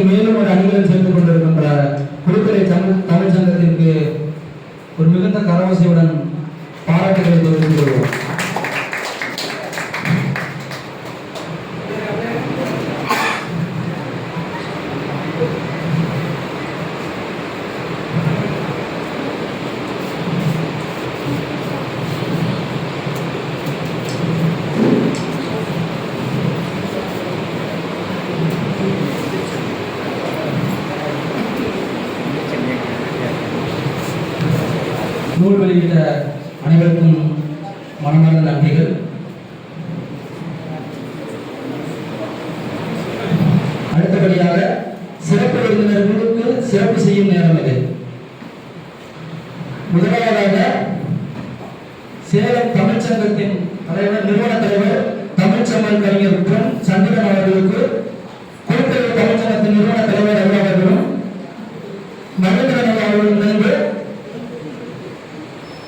மேலும் ஒரு அணிகளும் சேர்த்துக் கொண்டிருக்கின்ற குழுக்களை தமிழ் சங்கத்திற்கு ஒரு மிகுந்த கரவசையுடன் பாராட்டுகளை தெரிவித்துக் கொள்வோம். நூல் வெளியிட்ட அனைவருக்கும் மனமார்ந்த நன்றிகள். அடுத்தபடியாக சிறப்பு விருந்தினர்களுக்கு சிறப்பு செய்யும் நேரம் இது. முதலாவதாக சேலம் தமிழ்ச்சங்கத்தின் தலைவர், நிறுவன தலைவர் தமிழ்ச்செம்மல் கவிஞர் சந்திரன் அவர்களுக்கு குறிப்பிட்ட தமிழ்ச்சங்கத்தின் நிறுவன தலைவர் அவர்களும் மகேந்திரன் அவர்களும் இணைந்து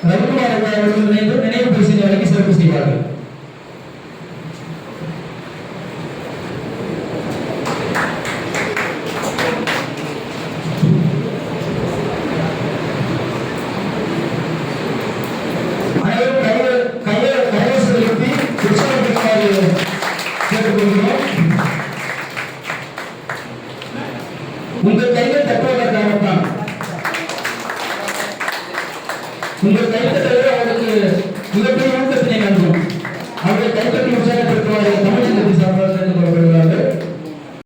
ரவிக்குமார் அவர்கள் இணைந்து நினைவு பரிசினை வழங்கி சிறப்பு செய்வார்கள். உங்கள் கையில் தட்டுவதற்காகத்தான் உங்கள் கையில்